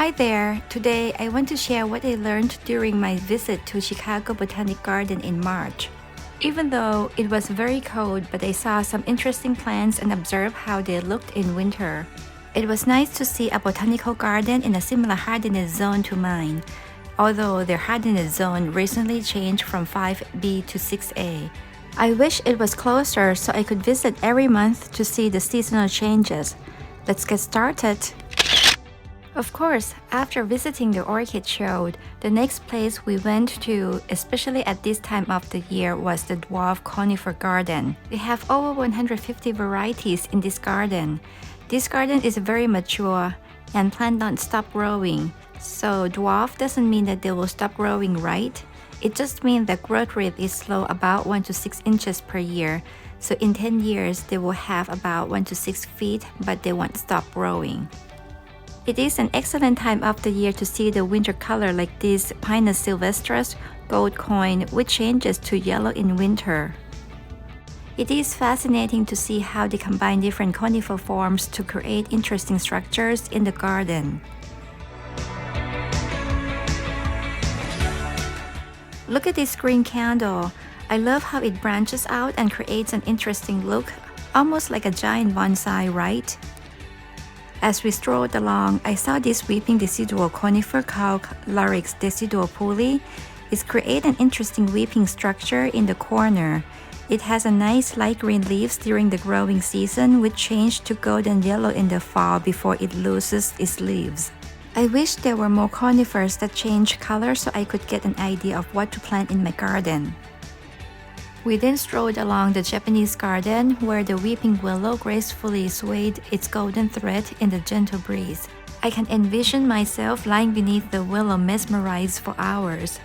Hi there! Today I want to share what I learned during my visit to Chicago Botanic Garden in March. Even though it was very cold, but I saw some interesting plants and observed how they looked in winter. It was nice to see a botanical garden in a similar hardiness zone to mine, although their hardiness zone recently changed from 5B to 6A. I wish it was closer so I could visit every month to see the seasonal changes. Let's get started! Of course, after visiting the orchid show, the next place we went to, especially at this time of the year, was the Dwarf conifer garden. They have over 150 varieties in this garden. This garden is very mature and plants don't stop growing. So dwarf doesn't mean that they will stop growing, right? It just means the growth rate is slow, about 1 to 6 inches per year. So in 10 years, they will have about 1 to 6 feet, but they won't stop growing. It is an excellent time of the year to see the winter color like this Pinus sylvestris gold coin, which changes to yellow in winter. It is fascinating to see how they combine different conifer forms to create interesting structures in the garden. Look at this green candle. I love how it branches out and creates an interesting look, almost like a giant bonsai, right? As we strolled along, I saw this weeping decidual conifer called Larix deciduopuli. It creates an interesting weeping structure in the corner. It has a nice light green leaves during the growing season, which change to golden yellow in the fall before it loses its leaves. I wish there were more conifers that change color so I could get an idea of what to plant in my garden. We then strolled along the Japanese garden where the weeping willow gracefully swayed its golden thread in the gentle breeze. I can envision myself lying beneath the willow mesmerized for hours.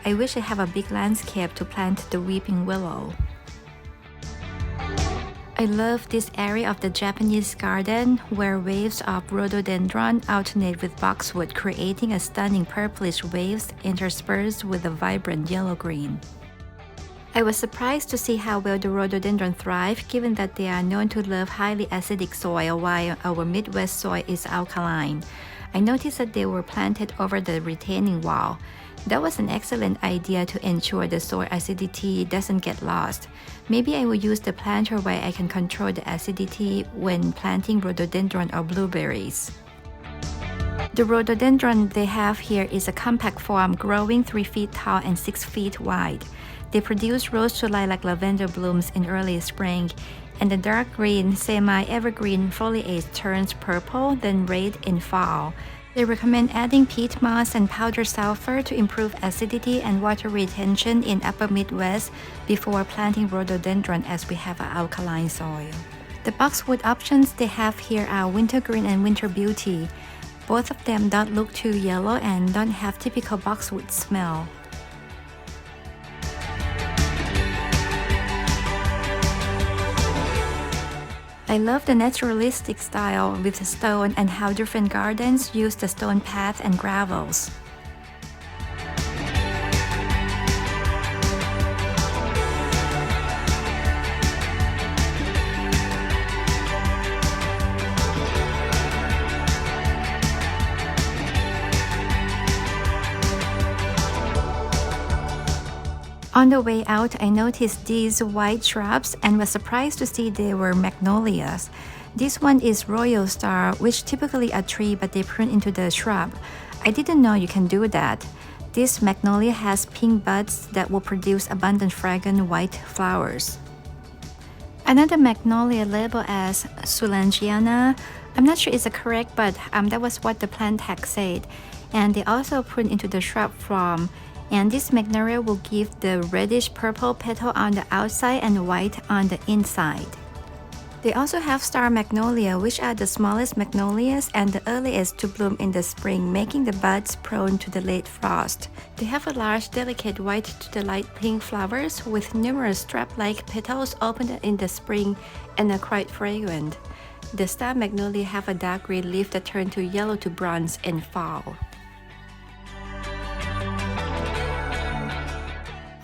I wish I have a big landscape to plant the weeping willow. I love this area of the Japanese garden where waves of rhododendron alternate with boxwood, creating a stunning purplish waves interspersed with a vibrant yellow-green. I was surprised to see how well the rhododendron thrive, given that they are known to love highly acidic soil while our Midwest soil is alkaline. I noticed that they were planted over the retaining wall. That was an excellent idea to ensure the soil acidity doesn't get lost. Maybe I will use the planter where I can control the acidity when planting rhododendron or blueberries. The rhododendron they have here is a compact form growing 3 feet tall and 6 feet wide. They produce rose to lilac lavender blooms in early spring, and the dark green semi-evergreen foliage turns purple, then red in fall. They recommend adding peat moss and powdered sulfur to improve acidity and water retention in upper Midwest before planting rhododendron, as we have an alkaline soil. The boxwood options they have here are wintergreen and winter beauty. Both of them don't look too yellow and don't have typical boxwood smell. I love the naturalistic style with the stone and how different gardens use the stone path and gravels. On the way out, I noticed these white shrubs and was surprised to see they were magnolias. This one is royal star, which typically a tree but they prune into the shrub. I didn't know you can do that. This magnolia has pink buds that will produce abundant fragrant white flowers. Another magnolia labeled as Soulangiana, I'm not sure it's correct, but that was what the plant tag said. And they also prune into the shrub form. And this magnolia will give the reddish purple petal on the outside and white on the inside. They also have star magnolia, which are the smallest magnolias and the earliest to bloom in the spring, making the buds prone to the late frost. They have a large, delicate white to the light pink flowers with numerous strap-like petals opened in the spring and are quite fragrant. The star magnolia have a dark green leaf that turn to yellow to bronze in fall.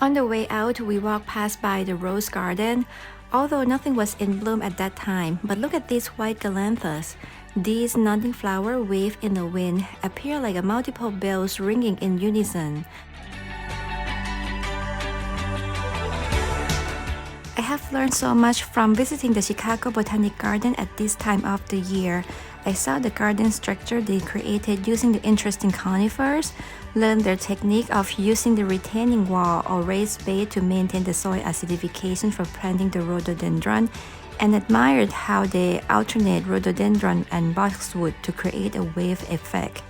On the way out, we walked past by the rose garden, although nothing was in bloom at that time. But look at these white galanthus. These nodding flowers wave in the wind, appear like multiple bells ringing in unison. I have learned so much from visiting the Chicago Botanic Garden at this time of the year. I saw the garden structure they created using the interesting conifers, learned their technique of using the retaining wall or raised bed to maintain the soil acidification for planting the rhododendron, and admired how they alternate rhododendron and boxwood to create a wave effect.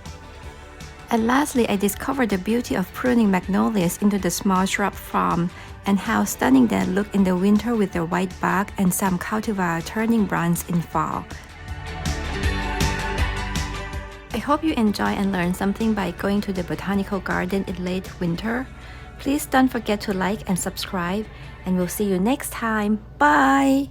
And lastly, I discovered the beauty of pruning magnolias into the small shrub form and how stunning they look in the winter with their white bark and some cultivar turning bronze in fall. I hope you enjoy and learn something by going to the botanical garden in late winter. Please don't forget to like and subscribe, and we'll see you next time. Bye!